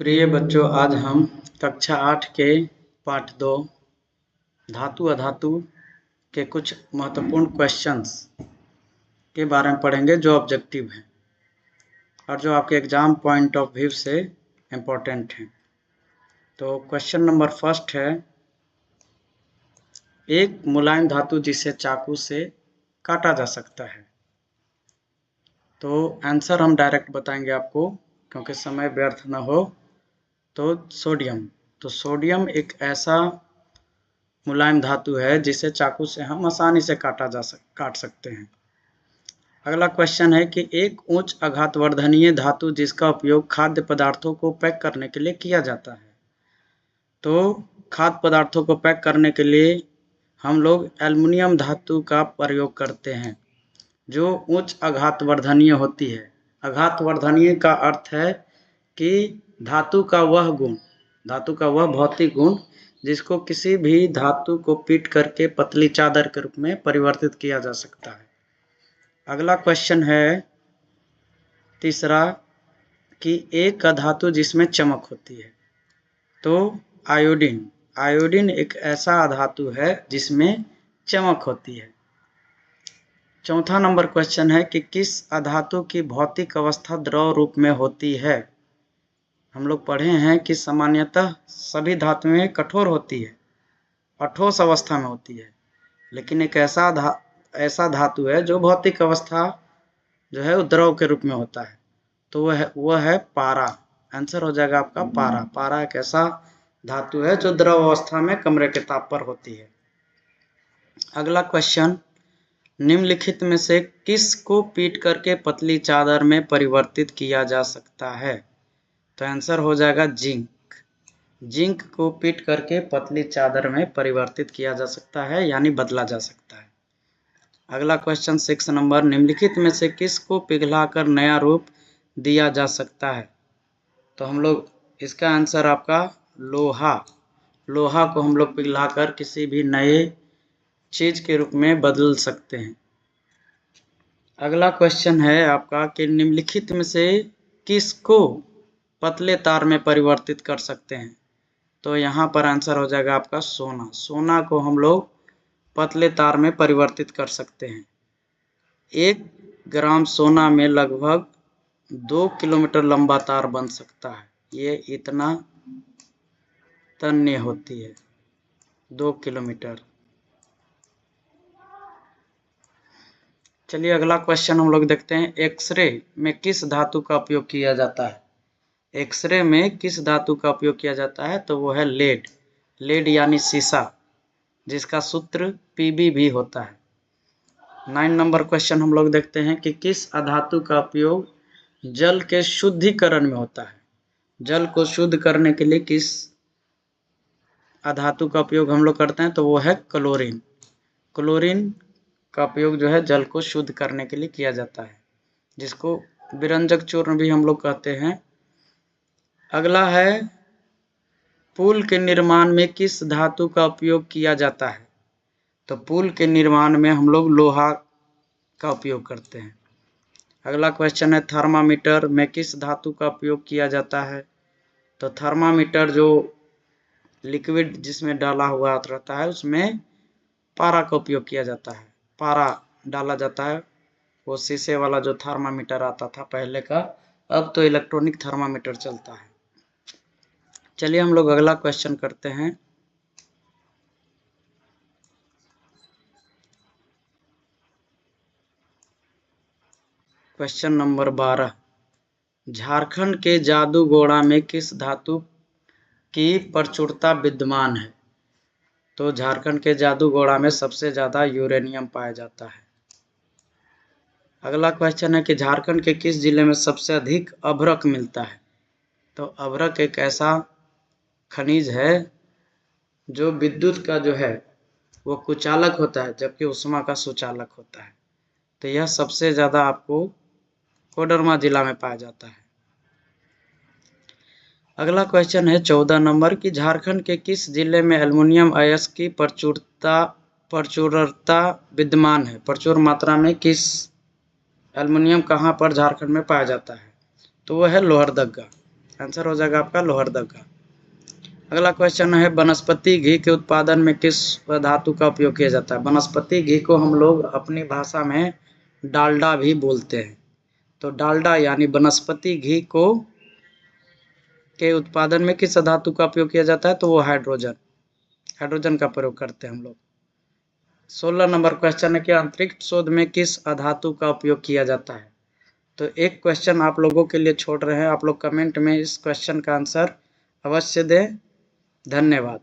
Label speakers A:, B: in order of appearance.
A: प्रिय बच्चों, आज हम कक्षा 8 के पाठ 2 धातु अधातु के कुछ महत्वपूर्ण क्वेश्चंस के बारे में पढ़ेंगे जो ऑब्जेक्टिव हैं और जो आपके एग्जाम पॉइंट ऑफ व्यू से इम्पोर्टेंट हैं। तो क्वेश्चन नंबर फर्स्ट है, एक मुलायम धातु जिसे चाकू से काटा जा सकता है। तो आंसर हम डायरेक्ट बताएंगे आपको क्योंकि समय व्यर्थ न हो। तो सोडियम एक ऐसा मुलायम धातु है जिसे चाकू से हम आसानी से काट सकते हैं। अगला क्वेश्चन है कि एक उच्च आघातवर्धनीय धातु जिसका उपयोग खाद्य पदार्थों को पैक करने के लिए किया जाता है। तो खाद्य पदार्थों को पैक करने के लिए हम लोग एल्युमिनियम धातु का प्रयोग करते हैं जो उच्च आघातवर्धनीय होती है। आघातवर्धनीय का अर्थ है कि धातु का वह भौतिक गुण जिसको किसी भी धातु को पीट करके पतली चादर के रूप में परिवर्तित किया जा सकता है। अगला क्वेश्चन है तीसरा कि एक धातु जिसमें चमक होती है। तो आयोडीन एक ऐसा धातु है जिसमें चमक होती है। चौथा नंबर क्वेश्चन है कि किस अधातु की भौतिक अवस्था द्रव रूप में होती है। हम लोग पढ़े हैं कि सामान्यतः सभी धातुएं कठोर होती है और ठोस अवस्था में होती है, लेकिन एक ऐसा धातु है जो भौतिक अवस्था जो है द्रव के रूप में होता है। तो वह है पारा। आंसर हो जाएगा आपका पारा। पारा एक ऐसा धातु है जो द्रव अवस्था में कमरे के ताप पर होती है। अगला क्वेश्चन, निम्नलिखित में से किस को पीट करके पतली चादर में परिवर्तित किया जा सकता है। तो आंसर हो जाएगा जिंक को पीट करके पतली चादर में परिवर्तित किया जा सकता है, यानी बदला जा सकता है। अगला क्वेश्चन 6 नंबर, निम्नलिखित में से किस को पिघलाकर नया रूप दिया जा सकता है। तो हम लोग इसका आंसर आपका लोहा को हम लोग पिघलाकर किसी भी नए चीज के रूप में बदल सकते हैं। अगला क्वेश्चन है आपका कि निम्नलिखित में से किसको पतले तार में परिवर्तित कर सकते हैं। तो यहाँ पर आंसर हो जाएगा आपका सोना को हम लोग पतले तार में परिवर्तित कर सकते हैं। 1 ग्राम सोना में लगभग 2 किलोमीटर लंबा तार बन सकता है। ये इतना तन्य होती है, 2 किलोमीटर। चलिए अगला क्वेश्चन हम लोग देखते हैं, एक्सरे में किस धातु का उपयोग किया जाता है। एक्सरे में किस धातु का उपयोग किया जाता है। तो वो है लेड यानी सीसा, जिसका सूत्र Pb भी होता है। 9 नंबर क्वेश्चन हम लोग देखते हैं कि किस अधातु का उपयोग जल के शुद्धिकरण में होता है। जल को शुद्ध करने के लिए किस अधातु का उपयोग हम लोग करते हैं। तो वो है क्लोरीन का उपयोग जो है जल को शुद्ध करने के लिए किया जाता है, जिसको विरंजक चूर्ण भी हम लोग कहते हैं। अगला है, पुल के निर्माण में किस धातु का उपयोग किया जाता है। तो पुल के निर्माण में हम लोग लोहा का उपयोग करते हैं। अगला क्वेश्चन है, थर्मामीटर में किस धातु का उपयोग किया जाता है। तो थर्मामीटर जो लिक्विड जिसमें डाला हुआ रहता है उसमें पारा का उपयोग किया जाता है। पारा डाला जाता है। वो शीशे वाला जो थर्मामीटर आता था पहले का, अब तो इलेक्ट्रॉनिक थर्मामीटर चलता है। चलिए हम लोग अगला क्वेश्चन करते हैं। क्वेश्चन नंबर 12, झारखंड के जादूगोड़ा में किस धातु की प्रचुरता विद्यमान है। तो झारखंड के जादूगोड़ा में सबसे ज्यादा यूरेनियम पाया जाता है। अगला क्वेश्चन है कि झारखंड के किस जिले में सबसे अधिक अभ्रक मिलता है। तो अभ्रक एक ऐसा खनिज है जो विद्युत का जो है वो कुचालक होता है, जबकि उष्मा का सुचालक होता है। तो यह सबसे ज्यादा आपको कोडरमा जिला में पाया जाता है। अगला क्वेश्चन है 14 नंबर की झारखंड के किस जिले में एल्युमिनियम अयस्क की प्रचुरता विद्यमान है। प्रचुर मात्रा में किस एल्युमिनियम कहाँ पर झारखंड में पाया जाता है। तो वह है लोहरदगा। आंसर हो जाएगा आपका लोहरदगा। अगला क्वेश्चन है वनस्पति घी के उत्पादन में किस धातु का उपयोग किया जाता है। वनस्पति घी को हम लोग अपनी भाषा में डालडा भी बोलते हैं। तो डालडा यानी वनस्पति घी को के उत्पादन में किस धातु का उपयोग किया जाता है, तो वो हाइड्रोजन का प्रयोग करते हैं हम लोग। 16 नंबर क्वेश्चन है कि अंतरिक्ष शोध में किस अधातु का उपयोग किया जाता है। तो एक क्वेश्चन आप लोगों के लिए छोड़ रहे हैं, आप लोग कमेंट में इस क्वेश्चन का आंसर अवश्य दें। धन्यवाद।